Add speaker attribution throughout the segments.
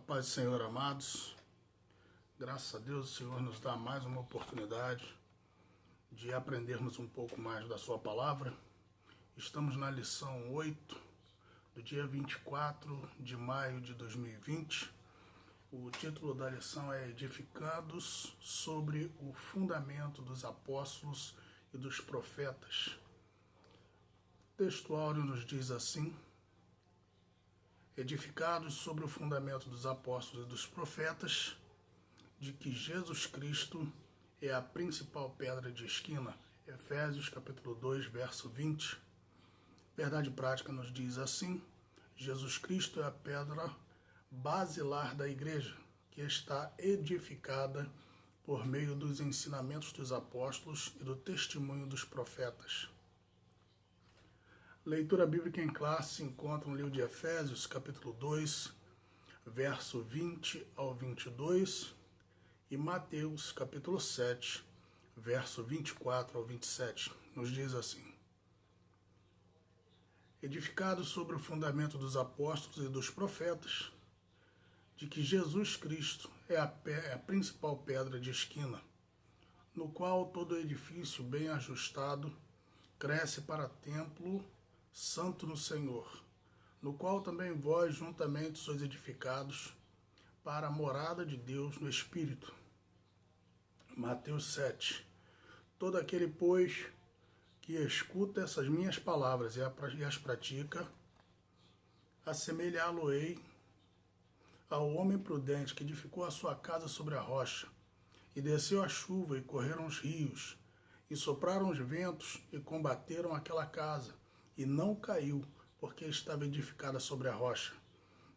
Speaker 1: Paz do Senhor, amados. Graças a Deus, o Senhor nos dá mais uma oportunidade de aprendermos um pouco mais da sua palavra. Estamos na lição 8, do dia 24 de maio de 2020. O título da lição é Edificados sobre o fundamento dos apóstolos e dos profetas. O texto áureo nos diz assim: edificados sobre o fundamento dos apóstolos e dos profetas, de que Jesus Cristo é a principal pedra de esquina. Efésios capítulo 2, verso 20. Verdade prática nos diz assim: Jesus Cristo é a pedra basilar da igreja, que está edificada por meio dos ensinamentos dos apóstolos e do testemunho dos profetas. Leitura bíblica em classe se encontra no livro de Efésios, capítulo 2, verso 20 ao 22, e Mateus, capítulo 7, verso 24 ao 27. Nos diz assim: edificados sobre o fundamento dos apóstolos e dos profetas, de que Jesus Cristo é a principal pedra de esquina, no qual todo edifício bem ajustado cresce para templo santo no Senhor, no qual também vós juntamente sois edificados para a morada de Deus no Espírito. Mateus 7. Todo aquele, pois, que escuta essas minhas palavras e as pratica, assemelhá-lo-ei ao homem prudente que edificou a sua casa sobre a rocha, e desceu a chuva, e correram os rios, e sopraram os ventos, e combateram aquela casa, e não caiu, porque estava edificada sobre a rocha.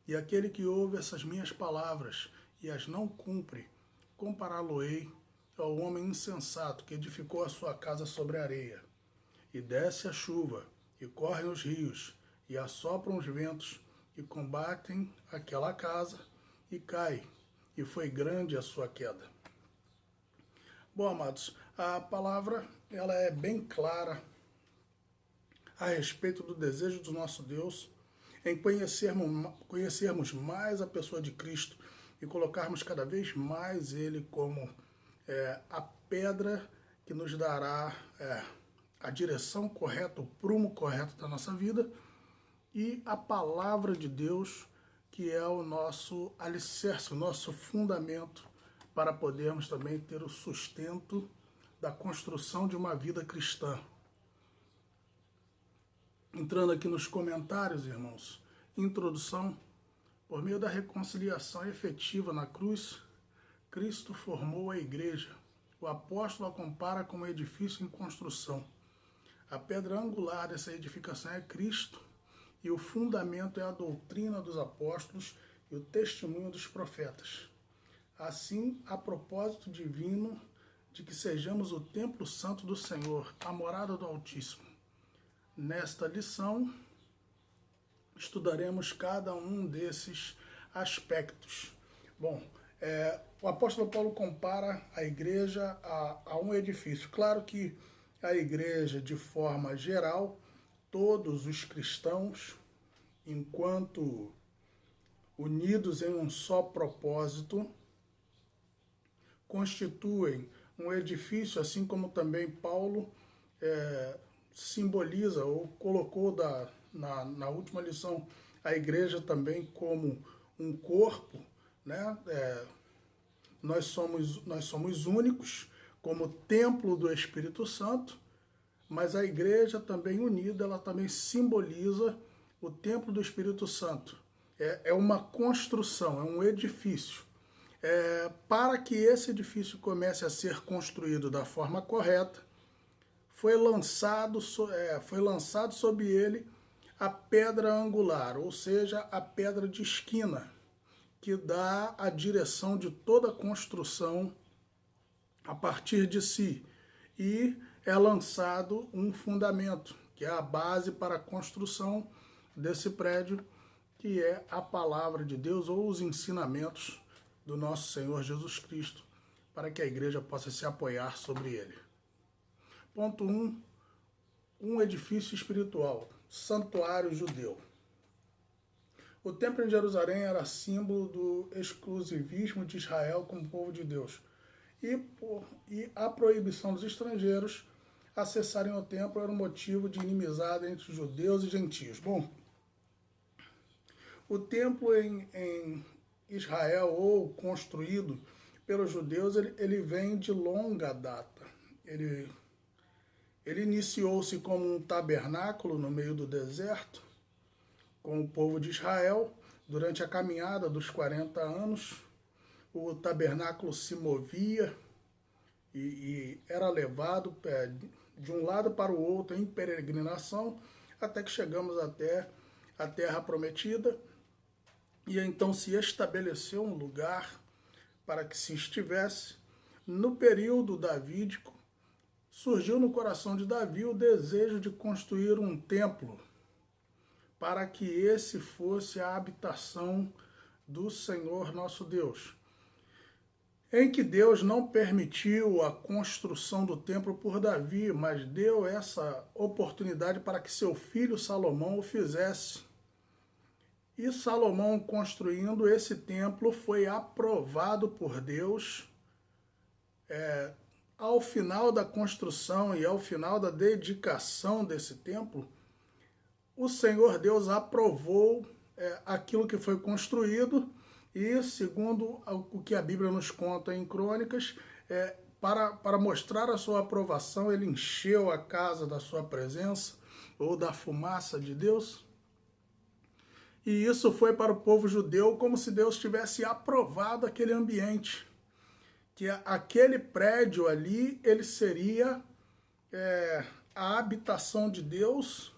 Speaker 1: E aquele que ouve essas minhas palavras e as não cumpre, compará-lo-ei ao homem insensato que edificou a sua casa sobre a areia. E desce a chuva, e correm os rios, e assopram os ventos, e combatem aquela casa, e cai, e foi grande a sua queda. Bom, amados, a palavra ela é bem clara a respeito do desejo do nosso Deus em conhecermos mais a pessoa de Cristo e colocarmos cada vez mais Ele como a pedra que nos dará a direção correta, o prumo correto da nossa vida, e a palavra de Deus, que é o nosso alicerce, o nosso fundamento para podermos também ter o sustento da construção de uma vida cristã. Entrando aqui nos comentários, irmãos, introdução: por meio da reconciliação efetiva na cruz, Cristo formou a igreja. O apóstolo a compara como edifício em construção. A pedra angular dessa edificação é Cristo, e o fundamento é a doutrina dos apóstolos e o testemunho dos profetas. Assim, há propósito divino de que sejamos o templo santo do Senhor, a morada do Altíssimo. Nesta lição, estudaremos cada um desses aspectos. Bom, o apóstolo Paulo compara a igreja a um edifício. Claro que a igreja, de forma geral, todos os cristãos, enquanto unidos em um só propósito, constituem um edifício, assim como também Paulo simboliza ou colocou na última lição a igreja também como um corpo, né? Nós somos únicos como templo do Espírito Santo, mas a igreja também unida, ela também simboliza o templo do Espírito Santo. É uma construção, é um edifício. Para que esse edifício comece a ser construído da forma correta, foi lançado sobre ele a pedra angular, ou seja, a pedra de esquina, que dá a direção de toda a construção a partir de si. E é lançado um fundamento, que é a base para a construção desse prédio, que é a palavra de Deus ou os ensinamentos do nosso Senhor Jesus Cristo, para que a igreja possa se apoiar sobre ele. Ponto 1. Um edifício espiritual, santuário judeu. O templo em Jerusalém era símbolo do exclusivismo de Israel como povo de Deus. E a proibição dos estrangeiros acessarem o templo era um motivo de inimizade entre judeus e gentios. Bom, o templo em Israel, ou construído pelos judeus, ele vem de longa data. Ele iniciou-se como um tabernáculo no meio do deserto, com o povo de Israel. Durante a caminhada dos 40 anos, o tabernáculo se movia e era levado de um lado para o outro em peregrinação, até que chegamos até a Terra Prometida, e então se estabeleceu um lugar para que se estivesse. No período davídico, surgiu no coração de Davi o desejo de construir um templo, para que esse fosse a habitação do Senhor nosso Deus, em que Deus não permitiu a construção do templo por Davi, mas deu essa oportunidade para que seu filho Salomão o fizesse. E Salomão, construindo esse templo, foi aprovado por Deus. Ao final da construção e ao final da dedicação desse templo, o Senhor Deus aprovou aquilo que foi construído. E, segundo o que a Bíblia nos conta em Crônicas, para mostrar a sua aprovação, ele encheu a casa da sua presença, ou da fumaça de Deus. E isso foi para o povo judeu como se Deus tivesse aprovado aquele ambiente. Que aquele prédio ali, ele seria a habitação de Deus,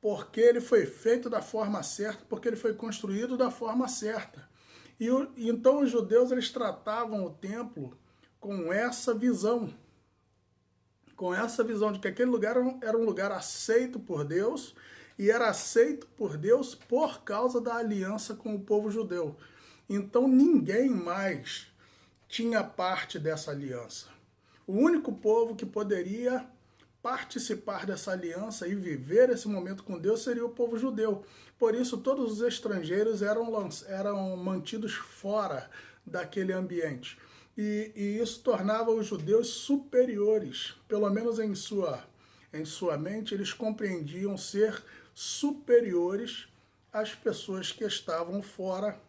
Speaker 1: porque ele foi feito da forma certa, porque ele foi construído da forma certa. Então os judeus, eles tratavam o templo com essa visão de que aquele lugar era um lugar aceito por Deus, e era aceito por Deus por causa da aliança com o povo judeu. Então ninguém mais tinha parte dessa aliança. O único povo que poderia participar dessa aliança e viver esse momento com Deus seria o povo judeu. Por isso, todos os estrangeiros eram mantidos fora daquele ambiente. E isso tornava os judeus superiores. Pelo menos em sua mente, eles compreendiam ser superiores às pessoas que estavam fora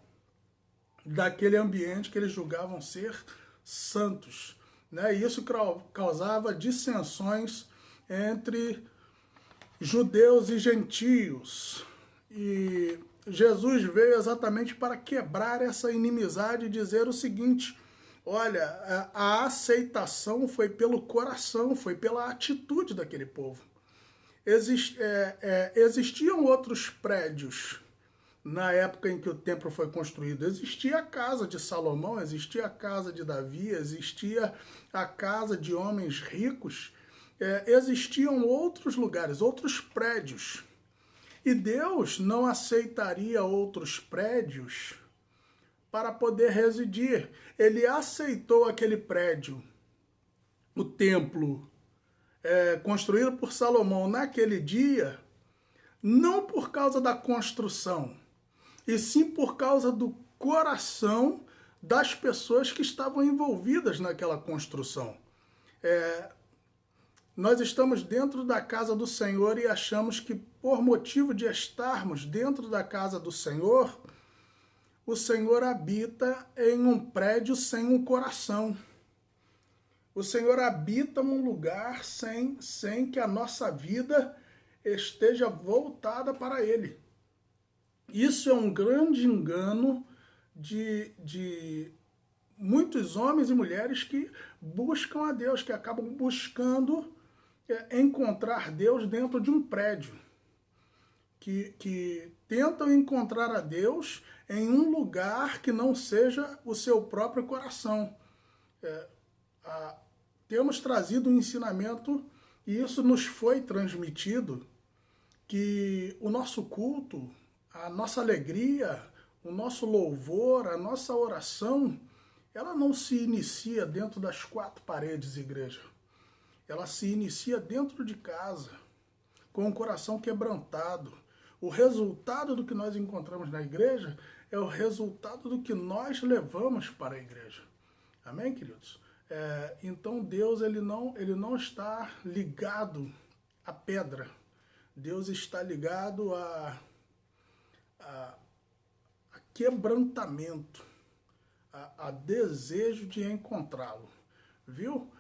Speaker 1: daquele ambiente que eles julgavam ser santos. E isso causava dissensões entre judeus e gentios. E Jesus veio exatamente para quebrar essa inimizade e dizer o seguinte: olha, a aceitação foi pelo coração, foi pela atitude daquele povo. Existiam outros prédios na época em que o templo foi construído. Existia a casa de Salomão, existia a casa de Davi, existia a casa de homens ricos, existiam outros lugares, outros prédios. E Deus não aceitaria outros prédios para poder residir. Ele aceitou aquele prédio, o templo, construído por Salomão naquele dia, não por causa da construção, e sim por causa do coração das pessoas que estavam envolvidas naquela construção. Nós estamos dentro da casa do Senhor e achamos que, por motivo de estarmos dentro da casa do Senhor, o Senhor habita em um prédio sem um coração. O Senhor habita num lugar sem que a nossa vida esteja voltada para Ele. Isso é um grande engano de muitos homens e mulheres que buscam a Deus, que acabam buscando encontrar Deus dentro de um prédio, que tentam encontrar a Deus em um lugar que não seja o seu próprio coração. Temos trazido um ensinamento, e isso nos foi transmitido, que o nosso culto, a nossa alegria, o nosso louvor, a nossa oração, ela não se inicia dentro das quatro paredes, igreja. Ela se inicia dentro de casa, com o coração quebrantado, O resultado do que nós encontramos na igreja é o resultado do que nós levamos para a igreja. Amém, queridos? Então Deus ele não está ligado à pedra. Deus está ligado a quebrantamento, a desejo de encontrá-lo. Viu?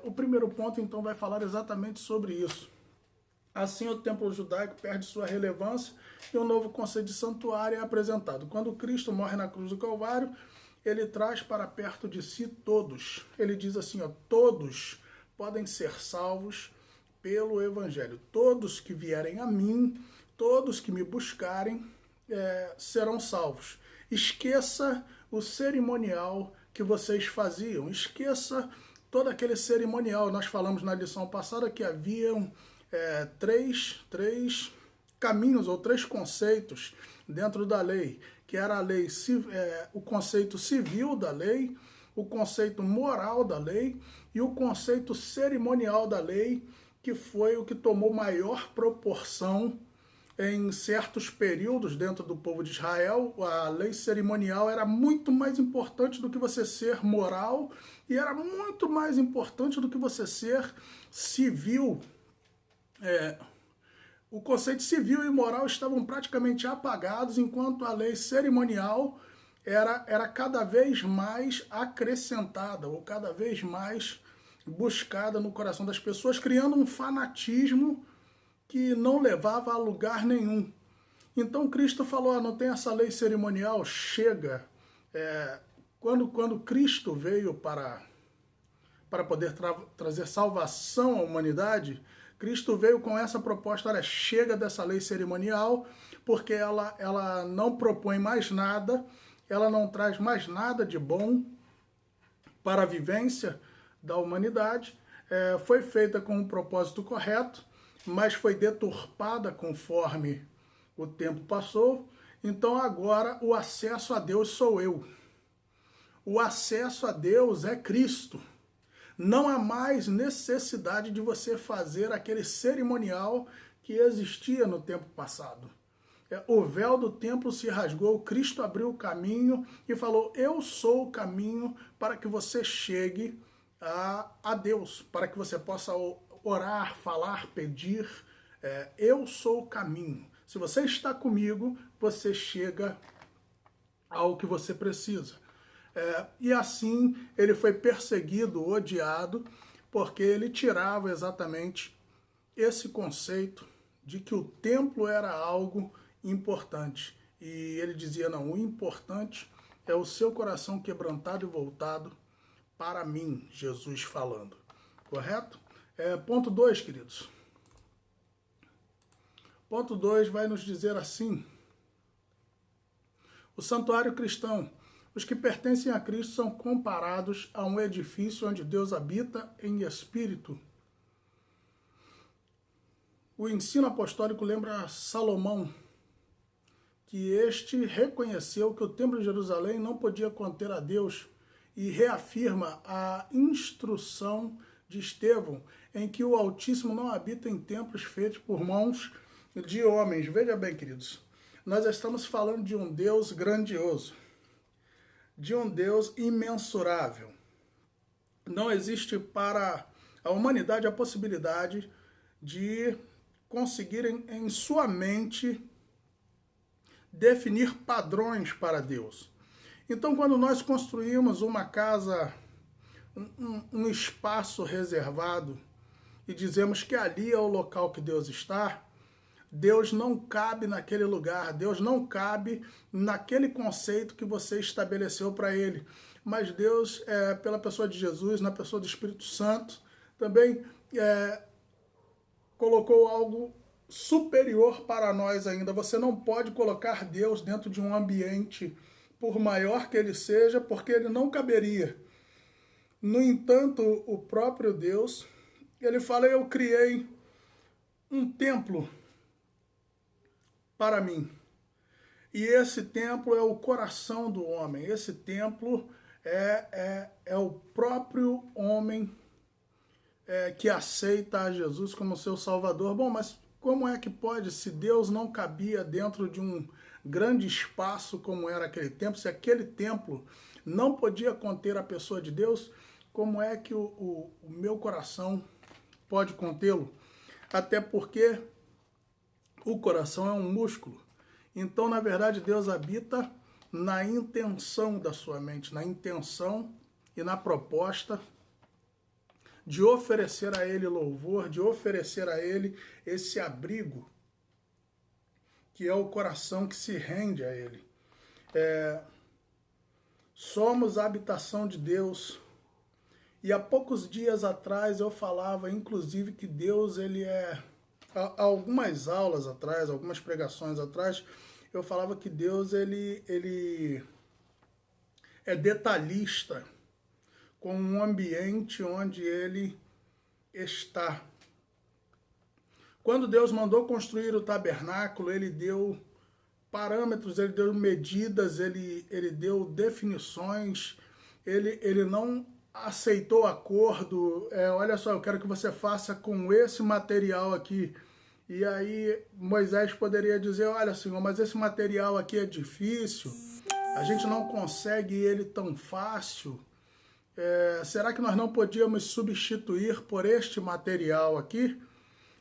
Speaker 1: O primeiro ponto, então, vai falar exatamente sobre isso. Assim, o templo judaico perde sua relevância e um novo conceito de santuário é apresentado. Quando Cristo morre na cruz do Calvário, ele traz para perto de si todos. Ele diz assim, ó, todos podem ser salvos pelo Evangelho. Todos que vierem a mim, todos que me buscarem, serão salvos. Esqueça o cerimonial que vocês faziam. Esqueça todo aquele cerimonial. Nós falamos na lição passada que haviam três caminhos ou três conceitos dentro da lei, que era a lei, o conceito civil da lei, o conceito moral da lei e o conceito cerimonial da lei, que foi o que tomou maior proporção em certos períodos dentro do povo de Israel. A lei cerimonial era muito mais importante do que você ser moral e era muito mais importante do que você ser civil. O conceito civil e moral estavam praticamente apagados, enquanto a lei cerimonial era cada vez mais acrescentada ou cada vez mais buscada no coração das pessoas, criando um fanatismo que não levava a lugar nenhum. Então Cristo falou, não tem essa lei cerimonial, chega. Quando Cristo veio para poder trazer salvação à humanidade, Cristo veio com essa proposta, olha, chega dessa lei cerimonial, porque ela não propõe mais nada, ela não traz mais nada de bom para a vivência da humanidade. Foi feita com um propósito correto, mas foi deturpada conforme o tempo passou. Então agora o acesso a Deus sou eu. O acesso a Deus é Cristo. Não há mais necessidade de você fazer aquele cerimonial que existia no tempo passado. O véu do templo se rasgou, Cristo abriu o caminho e falou, eu sou o caminho para que você chegue a Deus, para que você possa orar, falar, pedir. Eu sou o caminho. Se você está comigo, você chega ao que você precisa. E assim ele foi perseguido, odiado, porque ele tirava exatamente esse conceito de que o templo era algo importante. E ele dizia, não, o importante é o seu coração quebrantado e voltado para mim, Jesus falando. Correto? Ponto 2, queridos. Ponto 2 vai nos dizer assim, o santuário cristão. Os que pertencem a Cristo são comparados a um edifício onde Deus habita em espírito. O ensino apostólico lembra Salomão, que este reconheceu que o templo de Jerusalém não podia conter a Deus e reafirma a instrução de Estevão, em que o Altíssimo não habita em templos feitos por mãos de homens. Veja bem, queridos, nós estamos falando de um Deus grandioso, de um Deus imensurável. Não existe para a humanidade a possibilidade de conseguir em sua mente definir padrões para Deus. Então, quando nós construímos uma casa, um espaço reservado, e dizemos que ali é o local que Deus está, Deus não cabe naquele lugar, Deus não cabe naquele conceito que você estabeleceu para ele. Mas Deus, pela pessoa de Jesus, na pessoa do Espírito Santo, também colocou algo superior para nós ainda. Você não pode colocar Deus dentro de um ambiente, por maior que ele seja, porque ele não caberia. No entanto, o próprio Deus, ele fala, eu criei um templo para mim. E esse templo é o coração do homem. Esse templo é o próprio homem que aceita a Jesus como seu Salvador. Bom, mas como é que pode, se Deus não cabia dentro de um grande espaço como era aquele templo, se aquele templo não podia conter a pessoa de Deus, como é que o meu coração pode contê-lo? Até porque o coração é um músculo. Então, na verdade, Deus habita na intenção da sua mente, na intenção e na proposta de oferecer a Ele louvor, de oferecer a Ele esse abrigo, que é o coração que se rende a Ele. Somos a habitação de Deus. E há poucos dias atrás eu falava, inclusive, que Deus, ele é... Há algumas aulas atrás, algumas pregações atrás, eu falava que Deus, ele é detalhista com um ambiente onde ele está. Quando Deus mandou construir o tabernáculo, ele deu parâmetros, ele deu medidas, ele deu definições, ele não aceitou acordo, olha só, eu quero que você faça com esse material aqui. E aí Moisés poderia dizer, olha Senhor, mas esse material aqui é difícil, a gente não consegue ele tão fácil, será que nós não podíamos substituir por este material aqui?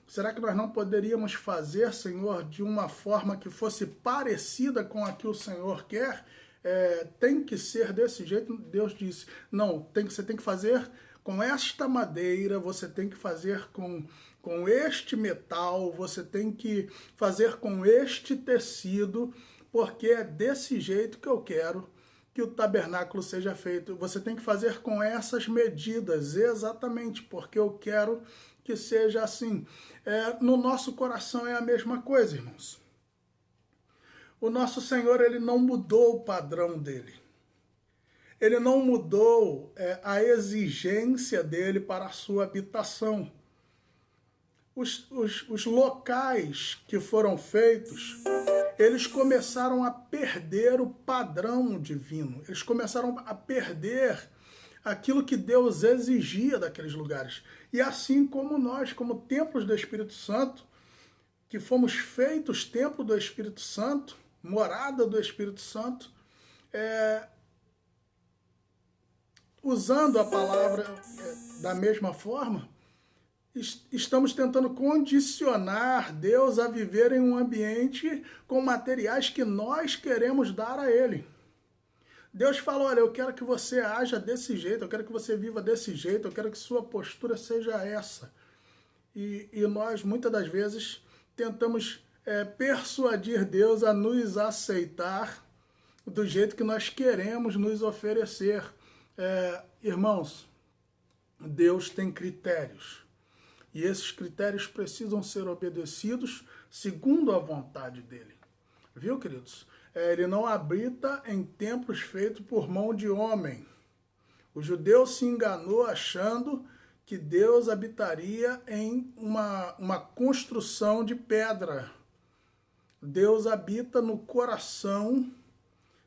Speaker 1: Será que nós não poderíamos fazer, Senhor, de uma forma que fosse parecida com a que o Senhor quer? Tem que ser desse jeito. Deus disse, não, você tem que fazer com esta madeira, você tem que fazer com este metal, você tem que fazer com este tecido, porque é desse jeito que eu quero que o tabernáculo seja feito. Você tem que fazer com essas medidas, exatamente, porque eu quero que seja assim. No nosso coração é a mesma coisa, irmãos. O nosso Senhor, ele não mudou o padrão dele. Ele não mudou a exigência dele para a sua habitação. Os locais que foram feitos, eles começaram a perder o padrão divino. Eles começaram a perder aquilo que Deus exigia daqueles lugares. E assim como nós, como templos do Espírito Santo, que fomos feitos templo do Espírito Santo, morada do Espírito Santo, usando a palavra da mesma forma, estamos tentando condicionar Deus a viver em um ambiente com materiais que nós queremos dar a Ele. Deus fala, olha, eu quero que você haja desse jeito, eu quero que você viva desse jeito, eu quero que sua postura seja essa. E nós, muitas das vezes, tentamos persuadir Deus a nos aceitar do jeito que nós queremos nos oferecer. Irmãos, Deus tem critérios. E esses critérios precisam ser obedecidos segundo a vontade dele. Viu, queridos? Ele não habita em templos feitos por mão de homem. O judeu se enganou achando que Deus habitaria em uma construção de pedra. Deus habita no coração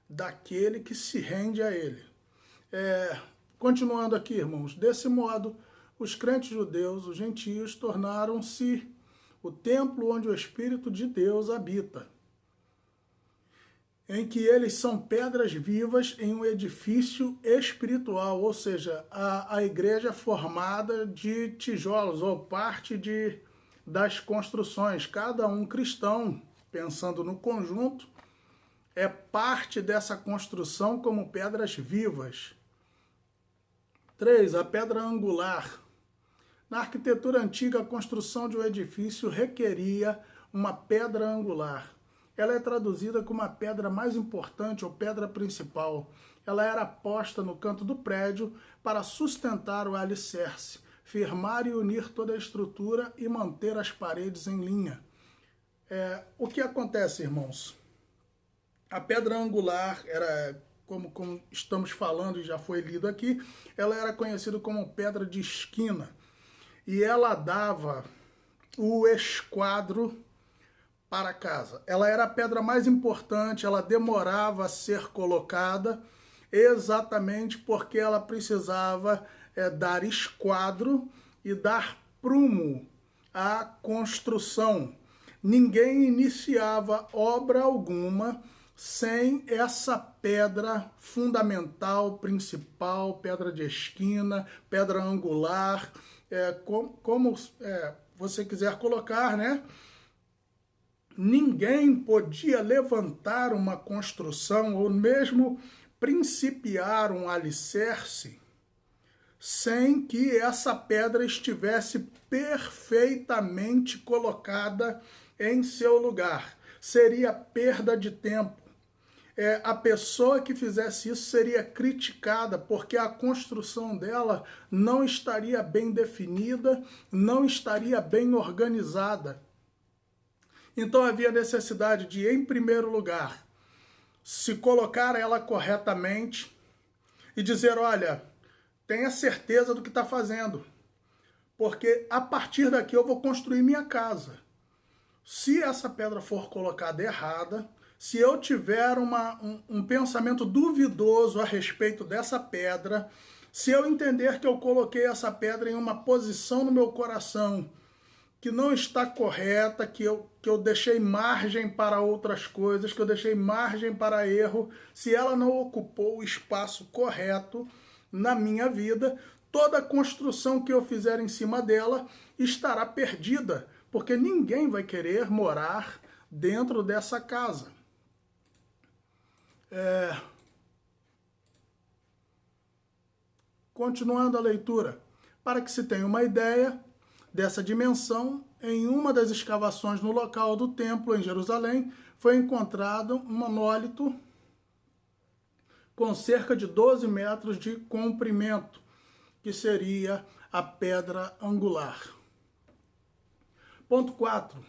Speaker 1: daquele que se rende a ele. Continuando aqui, irmãos, desse modo, os crentes judeus, os gentios, tornaram-se o templo onde o Espírito de Deus habita, em que eles são pedras vivas em um edifício espiritual, ou seja, a igreja formada de tijolos, ou parte das construções. Cada um cristão, pensando no conjunto, é parte dessa construção como pedras vivas. 3. A pedra angular. Na arquitetura antiga, a construção de um edifício requeria uma pedra angular. Ela é traduzida como a pedra mais importante ou pedra principal. Ela era posta no canto do prédio para sustentar o alicerce, firmar e unir toda a estrutura e manter as paredes em linha. O que acontece, irmãos? A pedra angular era, como estamos falando e já foi lido aqui, ela era conhecida como pedra de esquina. E ela dava o esquadro para casa. Ela era a pedra mais importante, ela demorava a ser colocada, exatamente porque ela precisava dar esquadro e dar prumo à construção. ninguém iniciava obra alguma sem essa pedra fundamental, principal, pedra de esquina, pedra angular, como você quiser colocar, né? Ninguém podia levantar uma construção ou mesmo principiar um alicerce sem que essa pedra estivesse perfeitamente colocada em seu lugar. Seria perda de tempo. A pessoa que fizesse isso seria criticada porque a construção dela não estaria bem definida, não estaria bem organizada. Então havia necessidade de, em primeiro lugar, se colocar ela corretamente e dizer, olha, tenha certeza do que está fazendo, porque a partir daqui eu vou construir minha casa. Se essa pedra for colocada errada, se eu tiver um pensamento duvidoso a respeito dessa pedra, se eu entender que eu coloquei essa pedra em uma posição no meu coração que não está correta, que eu deixei margem para outras coisas, que eu deixei margem para erro, se ela não ocupou o espaço correto na minha vida, toda a construção que eu fizer em cima dela estará perdida, porque ninguém vai querer morar dentro dessa casa. Continuando a leitura, para que se tenha uma ideia dessa dimensão, em uma das escavações no local do templo em Jerusalém, foi encontrado um monólito com cerca de 12 metros de comprimento, que seria a pedra angular. Ponto 4.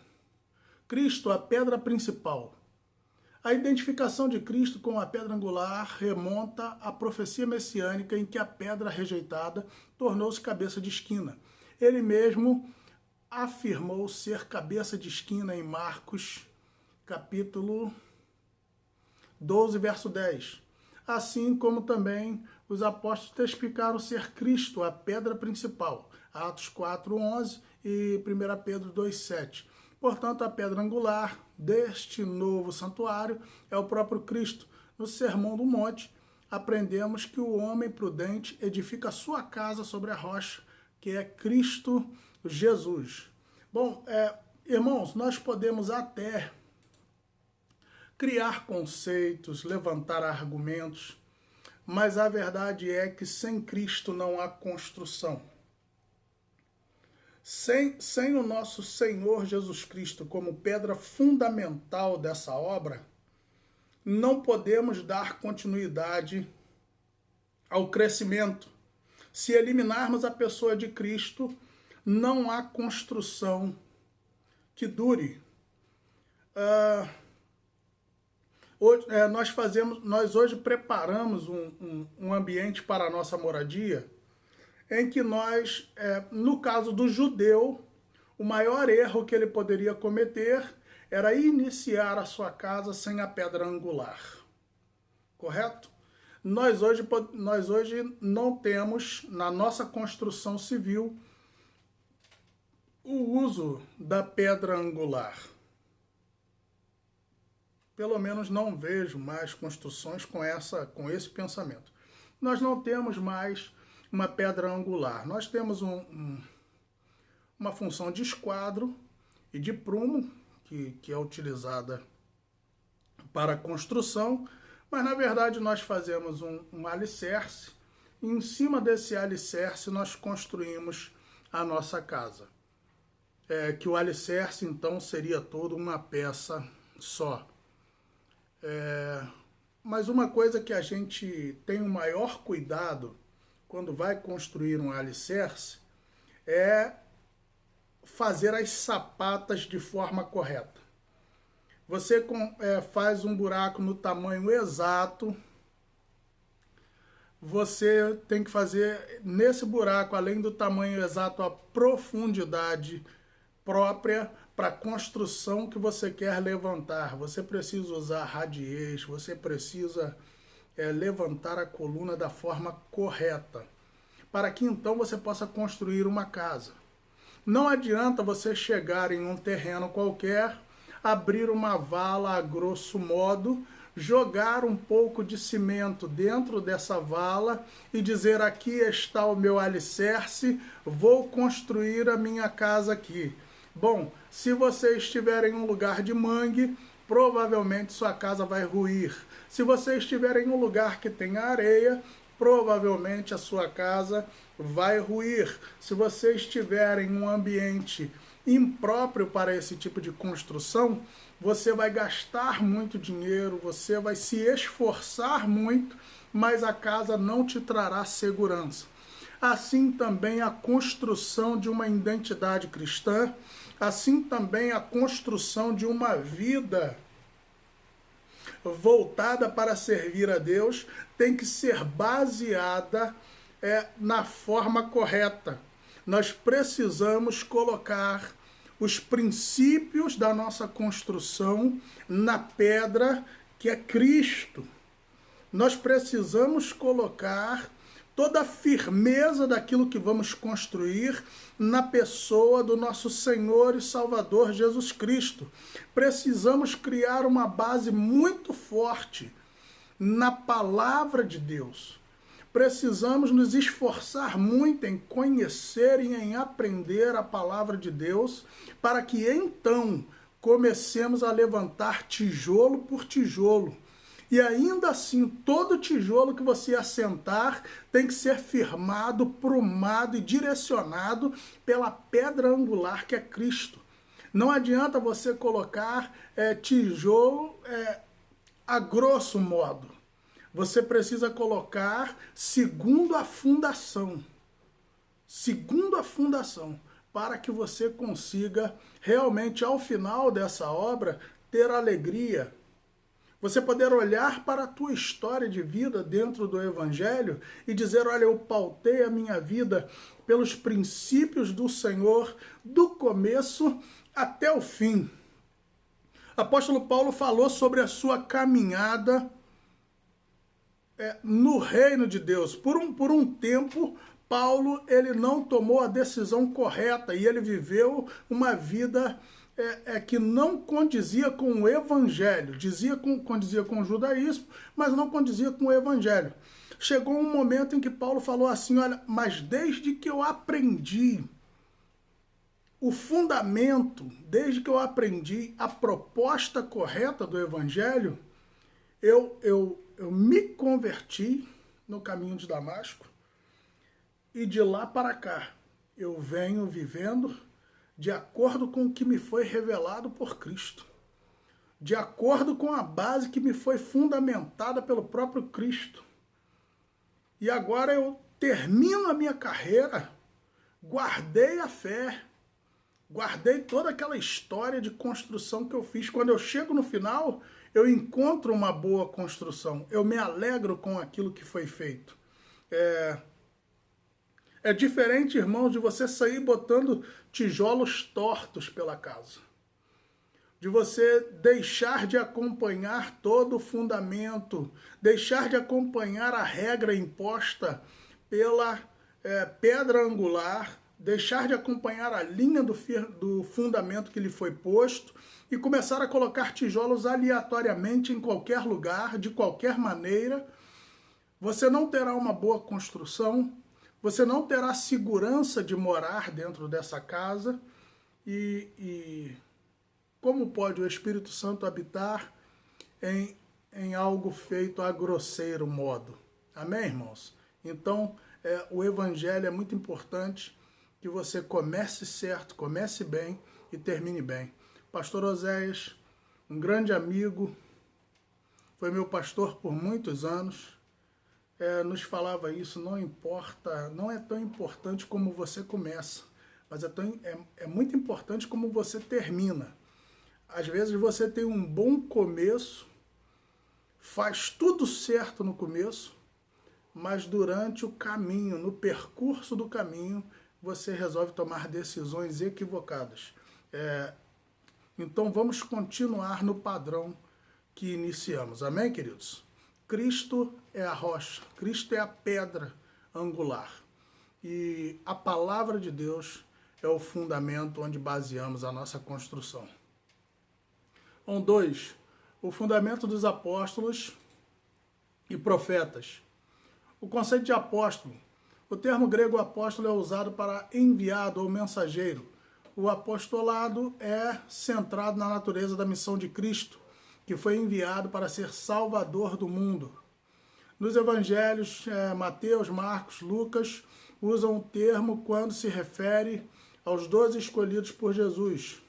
Speaker 1: Cristo, a pedra principal. A identificação de Cristo com a pedra angular remonta à profecia messiânica em que a pedra rejeitada tornou-se cabeça de esquina. Ele mesmo afirmou ser cabeça de esquina em Marcos, capítulo 12, verso 10. Assim como também os apóstolos testificaram ser Cristo a pedra principal, Atos 4, 11 e 1 Pedro 2, 7. Portanto, a pedra angular deste novo santuário é o próprio Cristo. No Sermão do Monte, aprendemos que o homem prudente edifica sua casa sobre a rocha, que é Cristo Jesus. Bom, irmãos, nós podemos até criar conceitos, levantar argumentos, mas a verdade é que sem Cristo não há construção. Sem o nosso Senhor Jesus Cristo como pedra fundamental dessa obra, não podemos dar continuidade ao crescimento. Se eliminarmos a pessoa de Cristo, não há construção que dure. Nós hoje preparamos um ambiente para a nossa moradia, em que nós, no caso do judeu, o maior erro que ele poderia cometer era iniciar a sua casa sem a pedra angular. Correto? Nós hoje não temos, na nossa construção civil, o uso da pedra angular. Pelo menos não vejo mais construções com esse pensamento. Nós não temos mais uma pedra angular. Nós temos uma função de esquadro e de prumo, que é utilizada para a construção, mas na verdade nós fazemos um alicerce, e em cima desse alicerce nós construímos a nossa casa. Que o alicerce então seria toda uma peça só. Mas uma coisa que a gente tem o maior cuidado quando vai construir um alicerce é fazer as sapatas de forma correta. Você faz um buraco no tamanho exato, você tem que fazer nesse buraco, além do tamanho exato, a profundidade própria para a construção que você quer levantar. Você precisa usar radiez, você precisa levantar a coluna da forma correta, para que então você possa construir uma casa. Não adianta você chegar em um terreno qualquer abrir uma vala a grosso modo, jogar um pouco de cimento dentro dessa vala e dizer: aqui está o meu alicerce, vou construir a minha casa aqui. Bom, se você estiver em um lugar de mangue, provavelmente sua casa vai ruir. Se você estiver em um lugar que tem areia, provavelmente a sua casa vai ruir. Se você estiver em um ambiente impróprio para esse tipo de construção, você vai gastar muito dinheiro, você vai se esforçar muito, mas a casa não te trará segurança. Assim também a construção de uma identidade cristã, assim também a construção de uma vida voltada para servir a Deus tem que ser baseada na forma correta. Nós precisamos colocar os princípios da nossa construção na pedra que é Cristo. Nós precisamos colocar toda a firmeza daquilo que vamos construir na pessoa do nosso Senhor e Salvador Jesus Cristo. Precisamos criar uma base muito forte na palavra de Deus. Precisamos nos esforçar muito em conhecer e em aprender a palavra de Deus, para que então comecemos a levantar tijolo por tijolo. E ainda assim, todo tijolo que você assentar tem que ser firmado, prumado e direcionado pela pedra angular que é Cristo. Não adianta você colocar tijolo a grosso modo. Você precisa colocar segundo a fundação. Segundo a fundação. Para que você consiga realmente, ao final dessa obra, ter alegria. Você poder olhar para a tua história de vida dentro do Evangelho e dizer: olha, eu pautei a minha vida pelos princípios do Senhor, do começo até o fim. Apóstolo Paulo falou sobre a sua caminhada no reino de Deus. Por um tempo, Paulo ele não tomou a decisão correta e ele viveu uma vida que não condizia com o Evangelho. Condizia com o judaísmo, mas não condizia com o Evangelho. Chegou um momento em que Paulo falou assim: olha, mas desde que eu aprendi o fundamento, desde que eu aprendi a proposta correta do Evangelho, eu me converti no caminho de Damasco e de lá para cá eu venho vivendo de acordo com o que me foi revelado por Cristo, de acordo com a base que me foi fundamentada pelo próprio Cristo. E agora eu termino a minha carreira, guardei a fé, guardei toda aquela história de construção que eu fiz. Quando eu chego no final, eu encontro uma boa construção, eu me alegro com aquilo que foi feito. É diferente, irmãos, de você sair botando tijolos tortos pela casa. De você deixar de acompanhar todo o fundamento, deixar de acompanhar a regra imposta pela pedra angular, deixar de acompanhar a linha do fundamento que lhe foi posto e começar a colocar tijolos aleatoriamente em qualquer lugar, de qualquer maneira. Você não terá uma boa construção, você não terá segurança de morar dentro dessa casa. E como pode o Espírito Santo habitar em algo feito a grosseiro modo? Amém, irmãos? Então, o Evangelho é muito importante que você comece certo, comece bem e termine bem. Pastor Oséias, um grande amigo, foi meu pastor por muitos anos, nos falava isso: não importa, não é tão importante como você começa, mas é muito importante como você termina. Às vezes você tem um bom começo, faz tudo certo no começo, mas durante o caminho, no percurso do caminho, você resolve tomar decisões equivocadas. Então vamos continuar no padrão que iniciamos. Amém, queridos? Cristo é a rocha, Cristo é a pedra angular. E a palavra de Deus é o fundamento onde baseamos a nossa construção. 2. O fundamento dos apóstolos e profetas. O conceito de apóstolo. O termo grego apóstolo é usado para enviado ou mensageiro. O apostolado é centrado na natureza da missão de Cristo, que foi enviado para ser salvador do mundo. Nos evangelhos, Mateus, Marcos, Lucas usam o termo quando se refere aos 12 escolhidos por Jesus.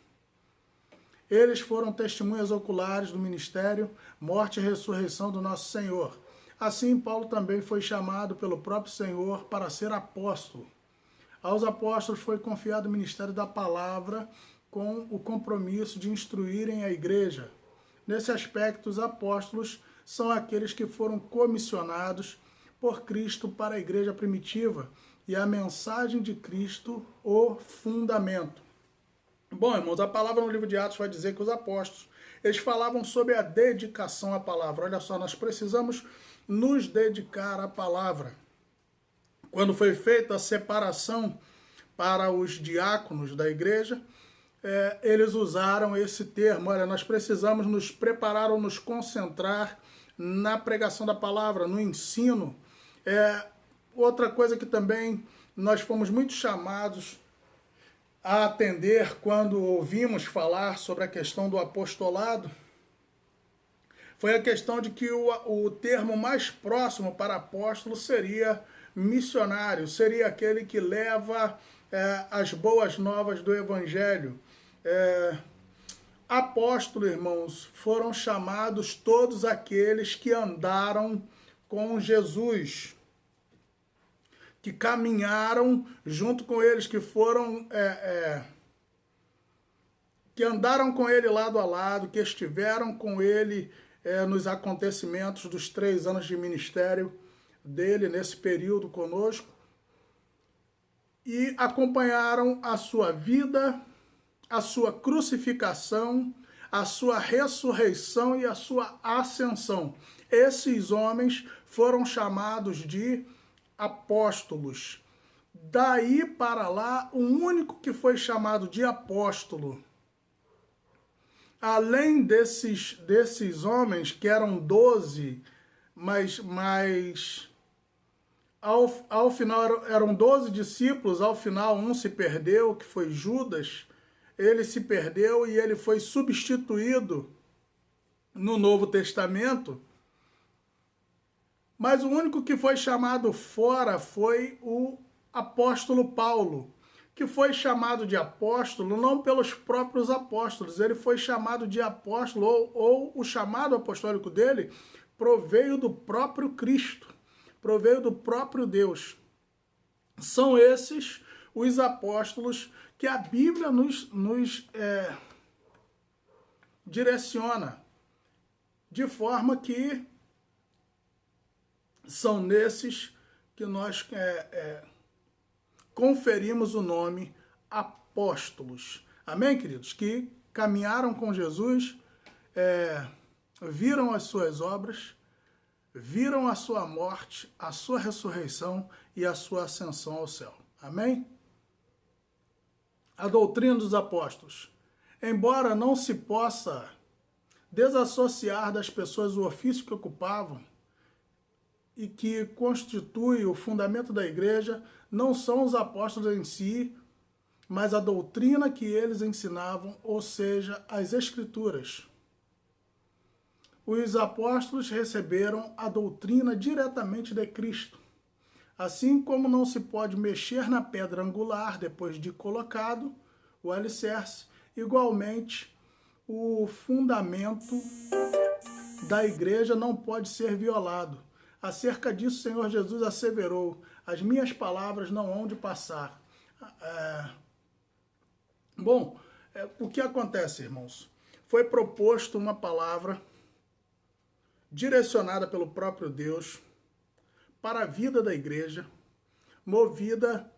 Speaker 1: Eles foram testemunhas oculares do ministério, morte e ressurreição do nosso Senhor. Assim, Paulo também foi chamado pelo próprio Senhor para ser apóstolo. Aos apóstolos foi confiado o ministério da palavra com o compromisso de instruírem a igreja. Nesse aspecto, os apóstolos são aqueles que foram comissionados por Cristo para a igreja primitiva e a mensagem de Cristo, o fundamento. Bom, irmãos, a palavra no livro de Atos vai dizer que os apóstolos, eles falavam sobre a dedicação à palavra. Olha só, nós precisamos nos dedicar à palavra. Quando foi feita a separação para os diáconos da igreja, eles usaram esse termo. Olha, nós precisamos nos preparar ou nos concentrar na pregação da palavra, no ensino. Outra coisa que também nós fomos muito chamados a atender quando ouvimos falar sobre a questão do apostolado, foi a questão de que o termo mais próximo para apóstolo seria missionário, seria aquele que leva as boas novas do evangelho. Apóstolo, irmãos, foram chamados todos aqueles que andaram com Jesus, que caminharam junto com eles, que foram, que andaram com ele lado a lado, que estiveram com ele nos acontecimentos dos 3 anos de ministério dele, nesse período conosco, e acompanharam a sua vida, a sua crucificação, a sua ressurreição e a sua ascensão. Esses homens foram chamados de apóstolos. Daí para lá, o único que foi chamado de apóstolo, além desses homens, que eram 12, mas ao final eram 12 discípulos, ao final um se perdeu, que foi Judas. Ele se perdeu e ele foi substituído no Novo Testamento. Mas o único que foi chamado fora foi o apóstolo Paulo, que foi chamado de apóstolo não pelos próprios apóstolos, ele foi chamado de apóstolo, ou o chamado apostólico dele proveio do próprio Cristo, proveio do próprio Deus. São esses os apóstolos que a Bíblia nos direciona, de forma que são nesses que nós conferimos o nome apóstolos. Amém, queridos? Que caminharam com Jesus, viram as suas obras, viram a sua morte, a sua ressurreição e a sua ascensão ao céu. Amém? A doutrina dos apóstolos. Embora não se possa desassociar das pessoas o ofício que ocupavam e que constitui o fundamento da igreja, não são os apóstolos em si, mas a doutrina que eles ensinavam, ou seja, as Escrituras. Os apóstolos receberam a doutrina diretamente de Cristo. Assim como não se pode mexer na pedra angular depois de colocado o alicerce, igualmente o fundamento da igreja não pode ser violado. Acerca disso, o Senhor Jesus asseverou: as minhas palavras não hão de passar. O que acontece, irmãos? Foi proposto uma palavra direcionada pelo próprio Deus para a vida da igreja, movida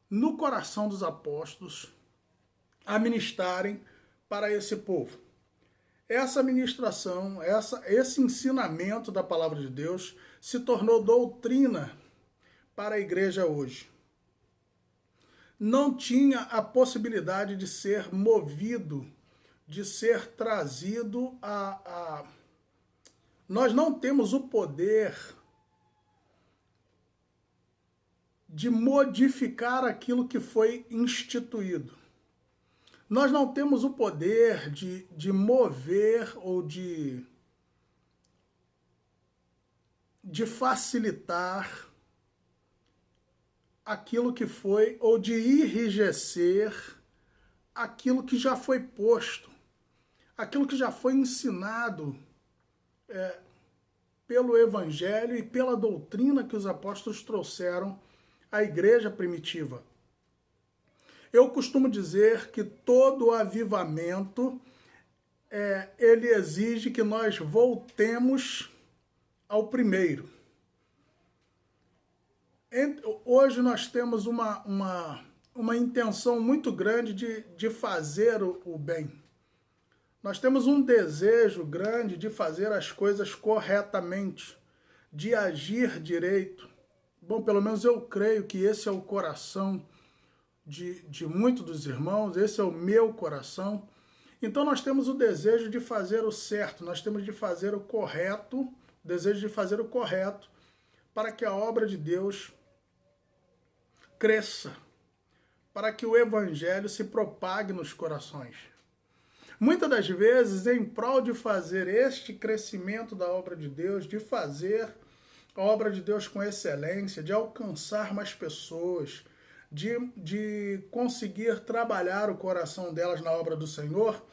Speaker 1: no coração dos apóstolos a ministrarem para esse povo. Essa ministração, esse ensinamento da palavra de Deus se tornou doutrina para a igreja hoje. Não tinha a possibilidade de ser movido de ser trazido a... Nós não temos o poder de modificar aquilo que foi instituído. Nós não temos o poder de mover ou de facilitar aquilo que foi, ou de enrijecer aquilo que já foi posto, aquilo que já foi ensinado pelo Evangelho e pela doutrina que os apóstolos trouxeram à igreja primitiva. Eu costumo dizer que todo avivamento, ele exige que nós voltemos ao primeiro. Hoje nós temos uma intenção muito grande de fazer o bem. Nós temos um desejo grande de fazer as coisas corretamente, de agir direito. Bom, pelo menos eu creio que esse é o coração de muitos dos irmãos, esse é o meu coração. Então nós temos o desejo de fazer o certo, nós temos de fazer o correto, desejo de fazer o correto, para que a obra de Deus cresça, para que o Evangelho se propague nos corações. Muitas das vezes, em prol de fazer este crescimento da obra de Deus, de fazer a obra de Deus com excelência, de alcançar mais pessoas, de conseguir trabalhar o coração delas na obra do Senhor,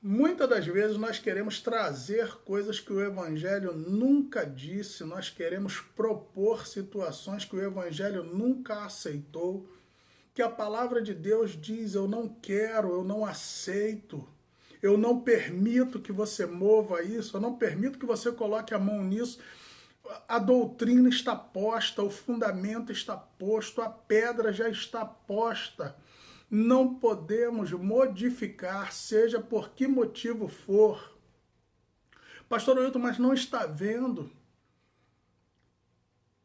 Speaker 1: muitas das vezes nós queremos trazer coisas que o Evangelho nunca disse, nós queremos propor situações que o Evangelho nunca aceitou, que a palavra de Deus diz: eu não quero, eu não aceito, eu não permito que você mova isso, eu não permito que você coloque a mão nisso. A doutrina está posta, o fundamento está posto, a pedra já está posta. Não podemos modificar, seja por que motivo for. Pastor Wilton, mas não está vendo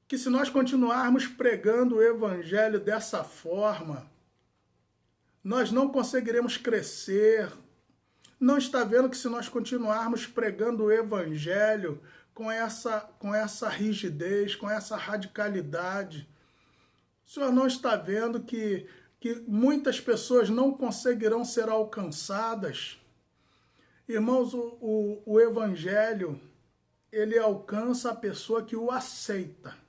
Speaker 1: que se nós continuarmos pregando o Evangelho dessa forma, nós não conseguiremos crescer. Não está vendo que se nós continuarmos pregando o Evangelho com essa rigidez, com essa radicalidade, o senhor não está vendo que muitas pessoas não conseguirão ser alcançadas? Irmãos, o Evangelho, ele alcança a pessoa que o aceita.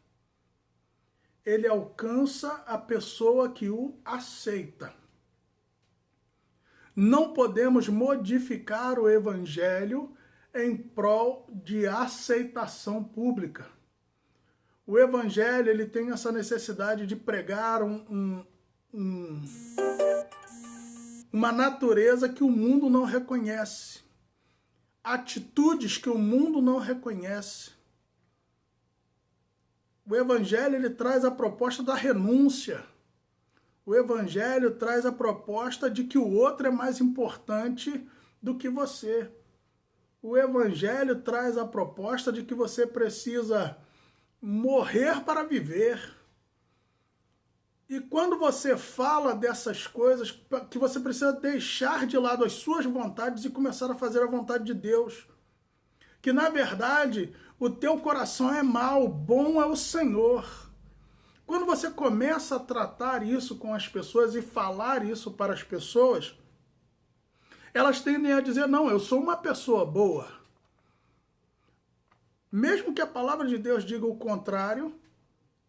Speaker 1: Ele alcança a pessoa que o aceita. Não podemos modificar o Evangelho em prol de aceitação pública. O Evangelho, ele tem essa necessidade de pregar uma natureza que o mundo não reconhece, atitudes que o mundo não reconhece. O Evangelho, ele traz a proposta da renúncia. O Evangelho traz a proposta de que o outro é mais importante do que você. O Evangelho traz a proposta de que você precisa morrer para viver. E quando você fala dessas coisas, que você precisa deixar de lado as suas vontades e começar a fazer a vontade de Deus. Que, na verdade, o teu coração é mau, bom é o Senhor. Quando você começa a tratar isso com as pessoas e falar isso para as pessoas, elas tendem a dizer: não, eu sou uma pessoa boa. Mesmo que a palavra de Deus diga o contrário,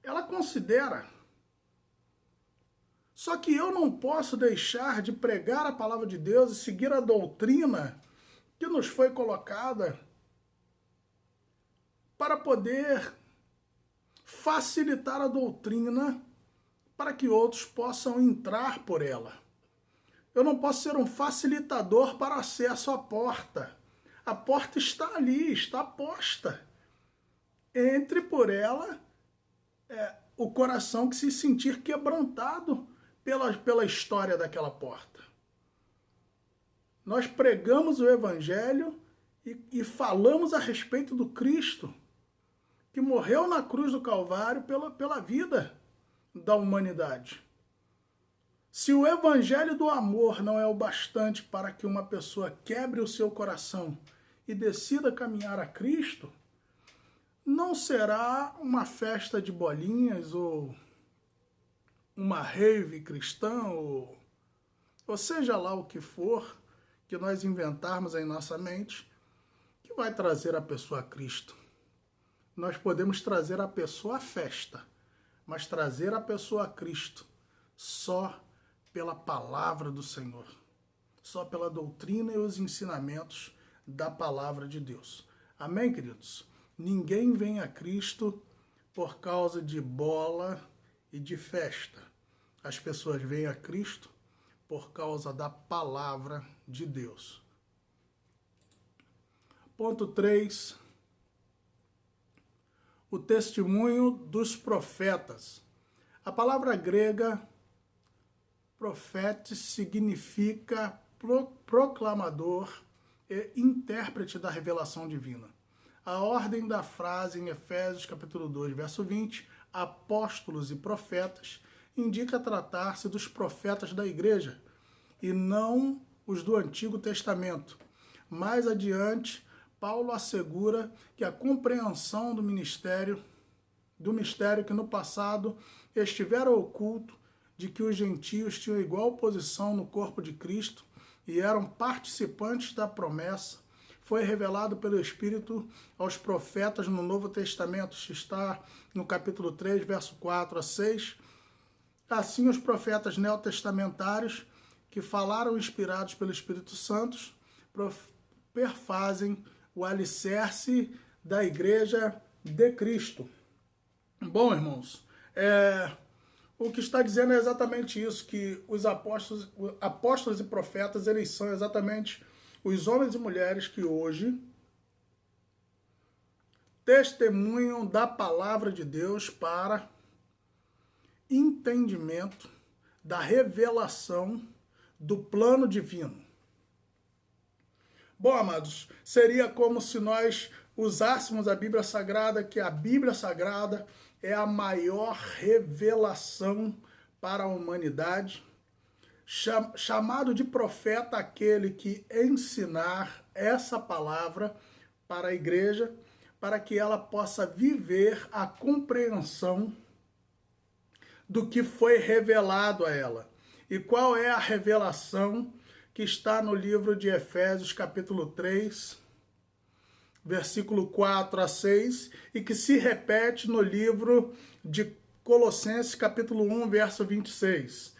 Speaker 1: ela considera. Só que eu não posso deixar de pregar a palavra de Deus e seguir a doutrina que nos foi colocada para poder facilitar a doutrina para que outros possam entrar por ela. Eu não posso ser um facilitador para acesso à porta. A porta está ali, está posta. Entre por ela o coração que se sentir quebrantado pela história daquela porta. Nós pregamos o Evangelho e falamos a respeito do Cristo, que morreu na cruz do Calvário pela vida da humanidade. Se o evangelho do amor não é o bastante para que uma pessoa quebre o seu coração e decida caminhar a Cristo, não será uma festa de bolinhas ou uma rave cristã ou seja lá o que for que nós inventarmos em nossa mente que vai trazer a pessoa a Cristo. Nós podemos trazer a pessoa à festa, mas trazer a pessoa a Cristo só pela palavra do Senhor, só pela doutrina e os ensinamentos da palavra de Deus. Amém, queridos? Ninguém vem a Cristo por causa de bola e de festa. As pessoas vêm a Cristo por causa da palavra de Deus. Ponto 3. O testemunho dos profetas. A palavra grega profeta significa proclamador e intérprete da revelação divina. A ordem da frase em Efésios capítulo 2, verso 20, apóstolos e profetas, indica tratar-se dos profetas da igreja e não os do Antigo Testamento. Mais adiante, Paulo assegura que a compreensão do mistério que no passado estivera oculto, de que os gentios tinham igual posição no corpo de Cristo e eram participantes da promessa, foi revelado pelo Espírito aos profetas no Novo Testamento, está no capítulo 3, verso 4 a 6. Assim, os profetas neotestamentários, que falaram inspirados pelo Espírito Santo, perfazem o alicerce da igreja de Cristo. Bom, irmãos, o que está dizendo é exatamente isso, que os apóstolos e profetas, eles são exatamente os homens e mulheres que hoje testemunham da palavra de Deus para entendimento da revelação do plano divino. Bom, amados, seria como se nós usássemos a Bíblia Sagrada, que a Bíblia Sagrada é a maior revelação para a humanidade, chamado de profeta aquele que ensinar essa palavra para a igreja, para que ela possa viver a compreensão do que foi revelado a ela. E qual é a revelação que está no livro de Efésios, capítulo 3, versículo 4 a 6, e que se repete no livro de Colossenses, capítulo 1, verso 26.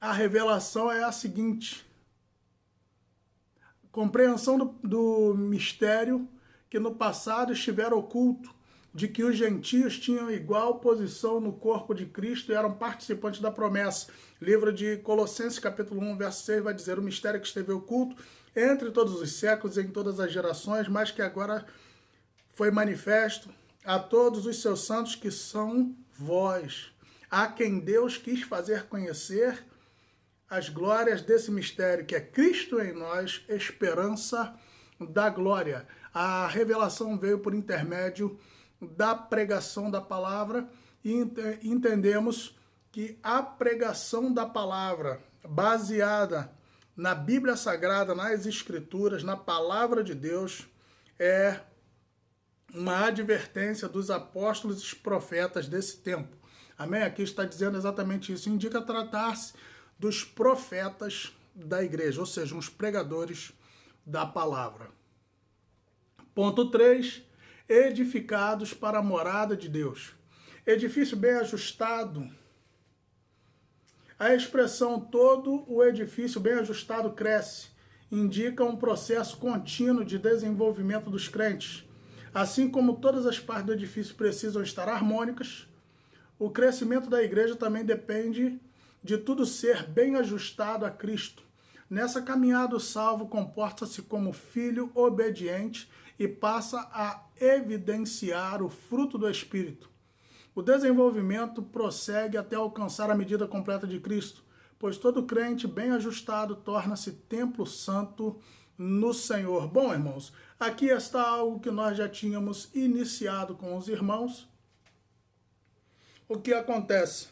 Speaker 1: A revelação é a seguinte: compreensão do mistério que no passado estivera oculto, de que os gentios tinham igual posição no corpo de Cristo e eram participantes da promessa. Livro de Colossenses, capítulo 1, verso 6, vai dizer: o mistério que esteve oculto entre todos os séculos e em todas as gerações, mas que agora foi manifesto a todos os seus santos, que são vós, a quem Deus quis fazer conhecer as glórias desse mistério, que é Cristo em nós, esperança da glória. A revelação veio por intermédio da pregação da palavra, e entendemos que a pregação da palavra, baseada na Bíblia Sagrada, nas Escrituras, na palavra de Deus, é uma advertência dos apóstolos e profetas desse tempo. Amém? Aqui está dizendo exatamente isso. Indica tratar-se dos profetas da igreja, ou seja, uns pregadores da palavra. Ponto 3. Edificados para a morada de Deus. Edifício bem ajustado. A expressão todo o edifício bem ajustado cresce indica um processo contínuo de desenvolvimento dos crentes. Assim como todas as partes do edifício precisam estar harmônicas, o crescimento da igreja também depende de tudo ser bem ajustado a Cristo. Nessa caminhada, o salvo comporta-se como filho obediente e passa a evidenciar o fruto do Espírito. O desenvolvimento prossegue até alcançar a medida completa de Cristo, pois todo crente bem ajustado torna-se templo santo no Senhor. Bom, irmãos, aqui está algo que nós já tínhamos iniciado com os irmãos. O que acontece?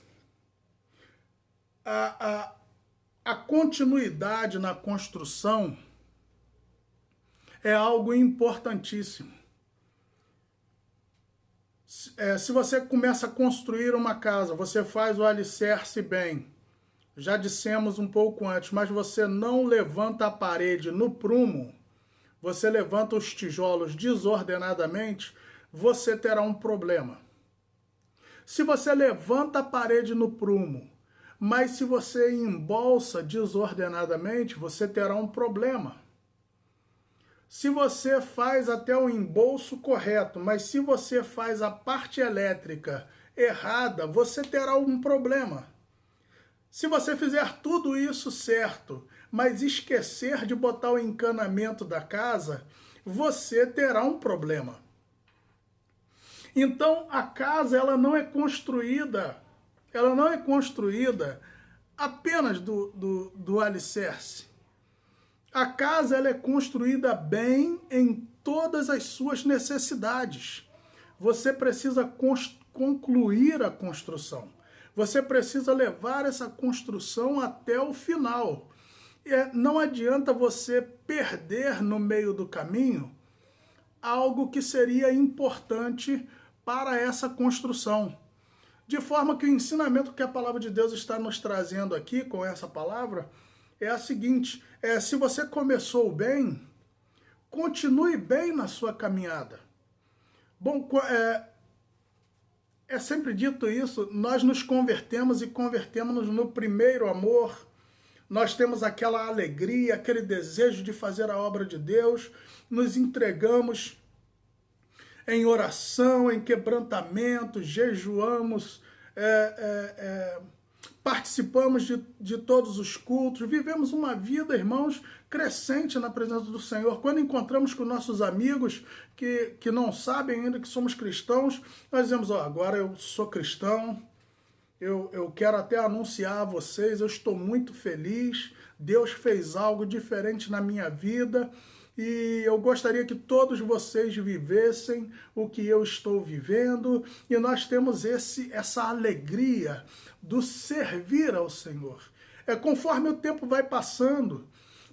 Speaker 1: a, a continuidade na construção é algo importantíssimo. Se você começa a construir uma casa, você faz o alicerce bem, já dissemos um pouco antes, mas você não levanta a parede no prumo, você levanta os tijolos desordenadamente, você terá um problema. Se você levanta a parede no prumo, mas se você embolsa desordenadamente, você terá um problema. Se você faz até o embolso correto, mas se você faz a parte elétrica errada, você terá um problema. Se você fizer tudo isso certo, mas esquecer de botar o encanamento da casa, você terá um problema. Então, a casa ela não é construída apenas do alicerce. A casa ela é construída bem em todas as suas necessidades. Você precisa concluir a construção. Você precisa levar essa construção até o final. Não adianta você perder no meio do caminho algo que seria importante para essa construção. De forma que o ensinamento que a palavra de Deus está nos trazendo aqui com essa palavra é a seguinte, se você começou bem, continue bem na sua caminhada. Bom, é sempre dito isso, nós nos convertemos e convertemos-nos no primeiro amor, nós temos aquela alegria, aquele desejo de fazer a obra de Deus, nos entregamos em oração, em quebrantamento, jejuamos, participamos de todos os cultos, vivemos uma vida, irmãos, crescente na presença do Senhor. Quando encontramos com nossos amigos que não sabem ainda que somos cristãos, nós dizemos, agora eu sou cristão, eu quero até anunciar a vocês, eu estou muito feliz, Deus fez algo diferente na minha vida, e eu gostaria que todos vocês vivessem o que eu estou vivendo, e nós temos essa alegria do servir ao Senhor. Conforme o tempo vai passando,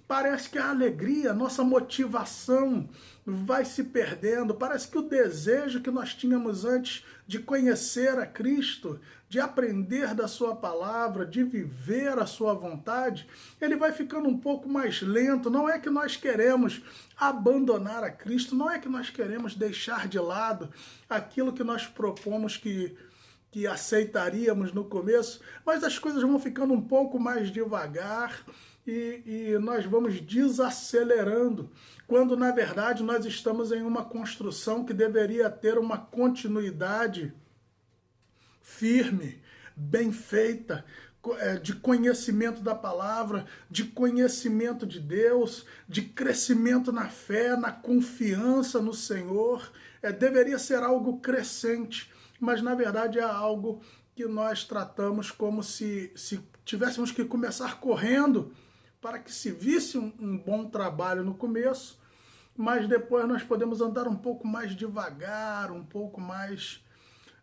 Speaker 1: parece que a alegria, a nossa motivação vai se perdendo, parece que o desejo que nós tínhamos antes de conhecer a Cristo, de aprender da sua palavra, de viver a sua vontade, ele vai ficando um pouco mais lento. Não é que nós queremos abandonar a Cristo, não é que nós queremos deixar de lado aquilo que nós propomos que aceitaríamos no começo, mas as coisas vão ficando um pouco mais devagar e nós vamos desacelerando, quando na verdade nós estamos em uma construção que deveria ter uma continuidade firme, bem feita, de conhecimento da palavra, de conhecimento de Deus, de crescimento na fé, na confiança no Senhor. Deveria ser algo crescente, mas na verdade é algo que nós tratamos como se tivéssemos que começar correndo para que se visse um bom trabalho no começo, mas depois nós podemos andar um pouco mais devagar, um pouco mais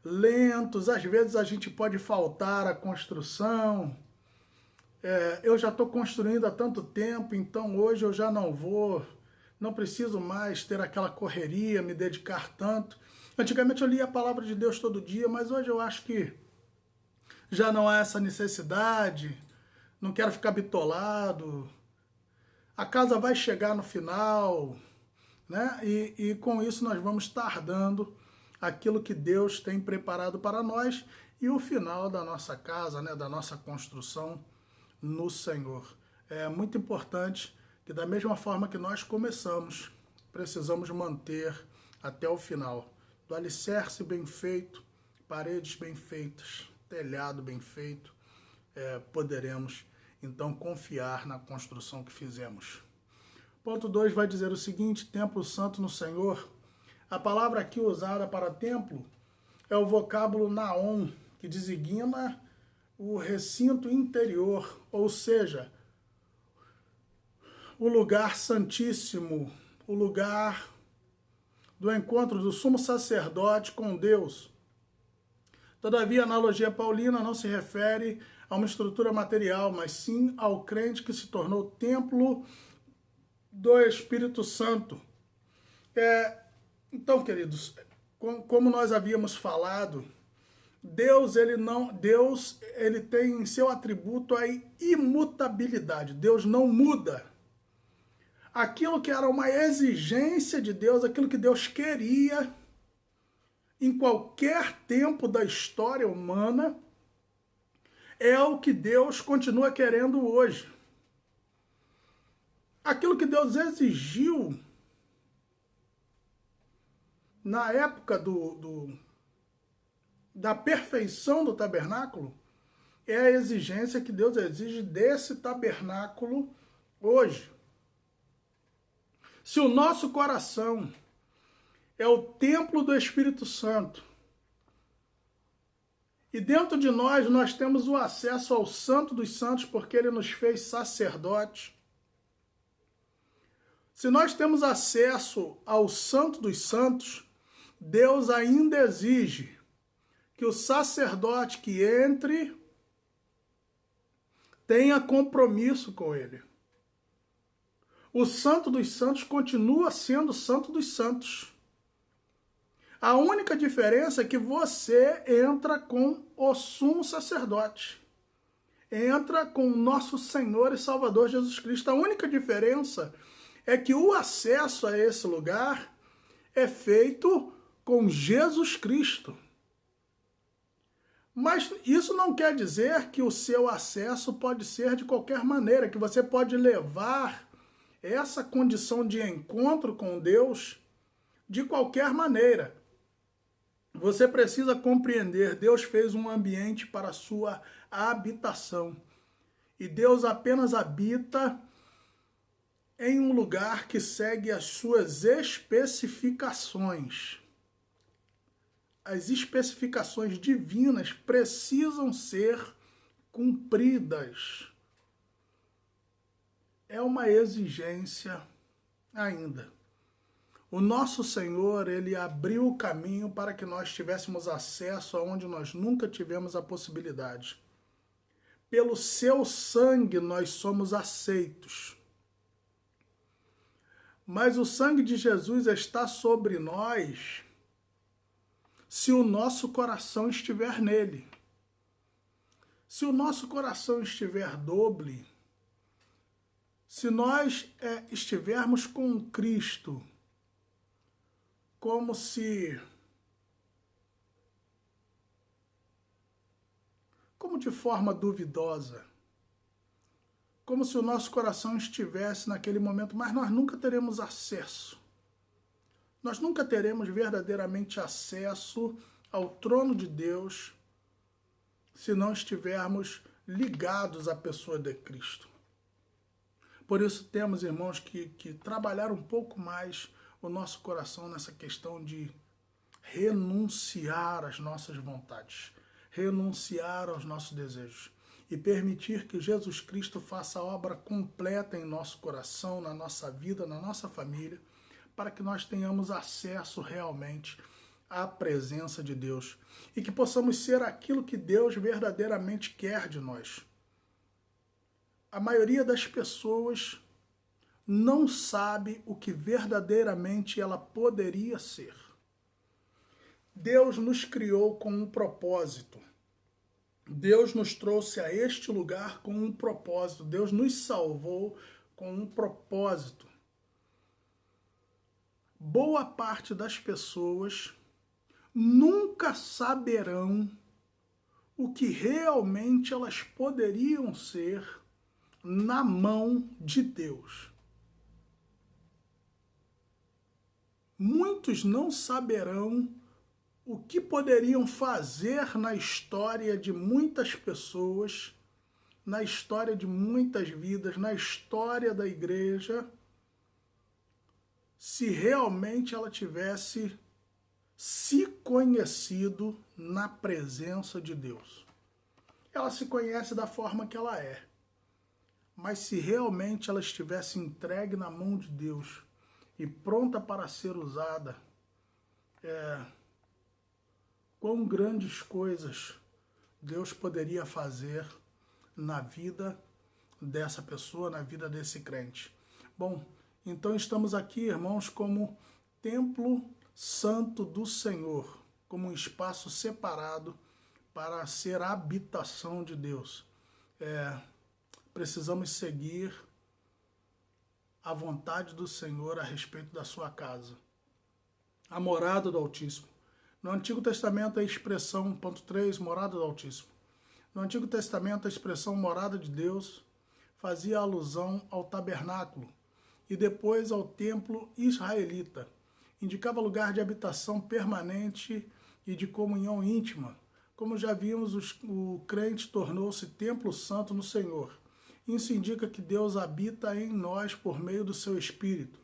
Speaker 1: lentos. Às vezes a gente pode faltar a construção. Eu já estou construindo há tanto tempo, então hoje eu já não preciso mais ter aquela correria, me dedicar tanto. Antigamente eu lia a palavra de Deus todo dia, mas hoje eu acho que já não há essa necessidade, não quero ficar bitolado. A casa vai chegar no final, né? E com isso nós vamos tardando aquilo que Deus tem preparado para nós e o final da nossa casa, né, da nossa construção no Senhor. É muito importante que da mesma forma que nós começamos, precisamos manter até o final. Do alicerce bem feito, paredes bem feitas, telhado bem feito, poderemos então confiar na construção que fizemos. Ponto 2 vai dizer o seguinte, templo santo no Senhor. A palavra aqui usada para templo é o vocábulo naon, que designa o recinto interior, ou seja, o lugar santíssimo, o lugar do encontro do sumo sacerdote com Deus. Todavia, a analogia paulina não se refere a uma estrutura material, mas sim ao crente que se tornou templo do Espírito Santo. Então, queridos, como nós havíamos falado, Deus ele tem em seu atributo a imutabilidade. Deus não muda. Aquilo que era uma exigência de Deus, aquilo que Deus queria em qualquer tempo da história humana, é o que Deus continua querendo hoje. Aquilo que Deus exigiu na época da perfeição do tabernáculo, é a exigência que Deus exige desse tabernáculo hoje. Se o nosso coração é o templo do Espírito Santo, e dentro de nós temos o acesso ao Santo dos Santos, porque ele nos fez sacerdotes. Se nós temos acesso ao Santo dos Santos, Deus ainda exige que o sacerdote que entre tenha compromisso com ele. O Santo dos Santos continua sendo o Santo dos Santos. A única diferença é que você entra com o sumo sacerdote. Entra com o nosso Senhor e Salvador Jesus Cristo. A única diferença é que o acesso a esse lugar é feito com Jesus Cristo. Mas isso não quer dizer que o seu acesso pode ser de qualquer maneira, que você pode levar essa condição de encontro com Deus de qualquer maneira. Você precisa compreender, Deus fez um ambiente para a sua habitação. E Deus apenas habita em um lugar que segue as suas especificações. As especificações divinas precisam ser cumpridas. É uma exigência ainda. O nosso Senhor, ele abriu o caminho para que nós tivéssemos acesso aonde nós nunca tivemos a possibilidade. Pelo seu sangue nós somos aceitos. Mas o sangue de Jesus está sobre nós se o nosso coração estiver nele. Se o nosso coração estiver doble, se nós estivermos com Cristo, como de forma duvidosa, como se o nosso coração estivesse naquele momento, mas nós nunca teremos acesso. Nós nunca teremos verdadeiramente acesso ao trono de Deus se não estivermos ligados à pessoa de Cristo. Por isso temos, irmãos, que trabalhar um pouco mais o nosso coração nessa questão de renunciar às nossas vontades, renunciar aos nossos desejos e permitir que Jesus Cristo faça a obra completa em nosso coração, na nossa vida, na nossa família, para que nós tenhamos acesso realmente à presença de Deus e que possamos ser aquilo que Deus verdadeiramente quer de nós. A maioria das pessoas não sabe o que verdadeiramente ela poderia ser. Deus nos criou com um propósito. Deus nos trouxe a este lugar com um propósito. Deus nos salvou com um propósito. Boa parte das pessoas nunca saberão o que realmente elas poderiam ser na mão de Deus. Muitos não saberão o que poderiam fazer na história de muitas pessoas, na história de muitas vidas, na história da igreja, se realmente ela tivesse se conhecido na presença de Deus. Ela se conhece da forma que ela é, mas se realmente ela estivesse entregue na mão de Deus e pronta para ser usada, quão grandes coisas Deus poderia fazer na vida dessa pessoa, na vida desse crente. Bom, então estamos aqui, irmãos, como templo santo do Senhor, como um espaço separado para ser a habitação de Deus. Precisamos seguir a vontade do Senhor a respeito da sua casa. A morada do Altíssimo. No Antigo Testamento a expressão, ponto 3, morada do Altíssimo. No Antigo Testamento a expressão morada de Deus fazia alusão ao tabernáculo e depois ao templo israelita. Indicava lugar de habitação permanente e de comunhão íntima. Como já vimos, o crente tornou-se templo santo no Senhor. Isso indica que Deus habita em nós por meio do seu Espírito.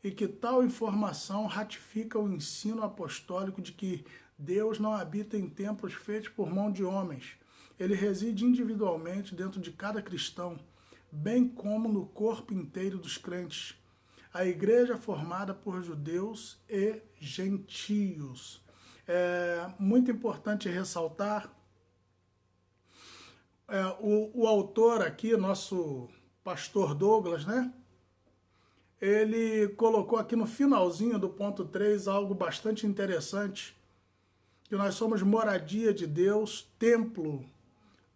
Speaker 1: E que tal informação ratifica o ensino apostólico de que Deus não habita em templos feitos por mão de homens. Ele reside individualmente dentro de cada cristão, bem como no corpo inteiro dos crentes. A igreja formada por judeus e gentios. É muito importante ressaltar, o autor aqui, nosso pastor Douglas, né? Ele colocou aqui no finalzinho do ponto 3 algo bastante interessante, que nós somos moradia de Deus, templo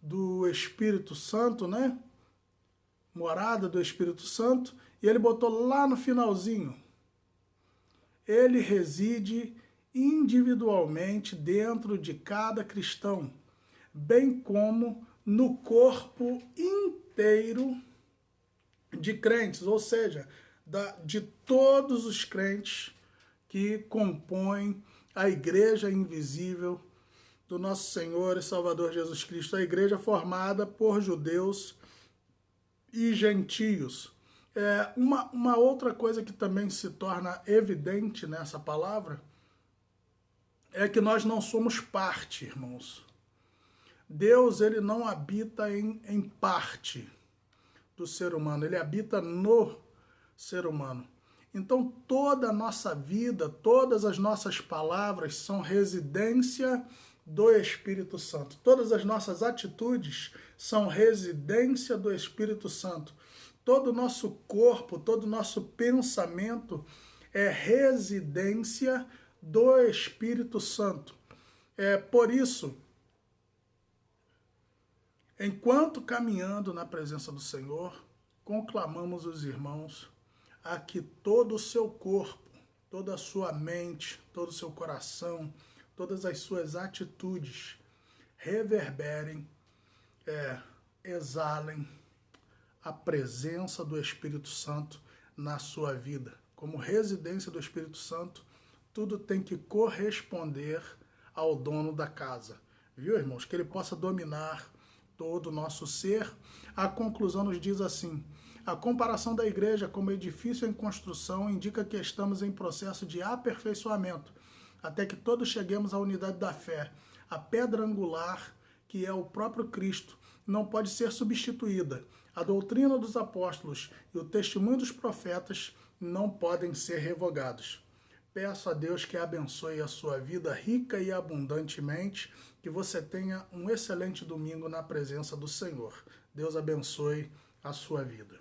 Speaker 1: do Espírito Santo, né? Morada do Espírito Santo, e ele botou lá no finalzinho, ele reside individualmente dentro de cada cristão, bem como no corpo inteiro de crentes, ou seja, de todos os crentes que compõem a igreja invisível do nosso Senhor e Salvador Jesus Cristo, a igreja formada por judeus e gentios. Uma outra coisa que também se torna evidente nessa palavra é que nós não somos parte, irmãos. Deus, ele não habita em parte do ser humano, ele habita no ser humano. Então, toda a nossa vida, todas as nossas palavras são residência do Espírito Santo. Todas as nossas atitudes são residência do Espírito Santo. Todo o nosso corpo, todo o nosso pensamento é residência do Espírito Santo. Por isso, enquanto caminhando na presença do Senhor, conclamamos os irmãos a que todo o seu corpo, toda a sua mente, todo o seu coração, todas as suas atitudes reverberem, exalem a presença do Espírito Santo na sua vida. Como residência do Espírito Santo, tudo tem que corresponder ao dono da casa. Viu, irmãos? Que ele possa dominar todo o nosso ser. A conclusão nos diz assim: a comparação da igreja como edifício em construção indica que estamos em processo de aperfeiçoamento, até que todos cheguemos à unidade da fé. A pedra angular, que é o próprio Cristo, não pode ser substituída. A doutrina dos apóstolos e o testemunho dos profetas não podem ser revogados. Peço a Deus que abençoe a sua vida rica e abundantemente, que você tenha um excelente domingo na presença do Senhor. Deus abençoe a sua vida.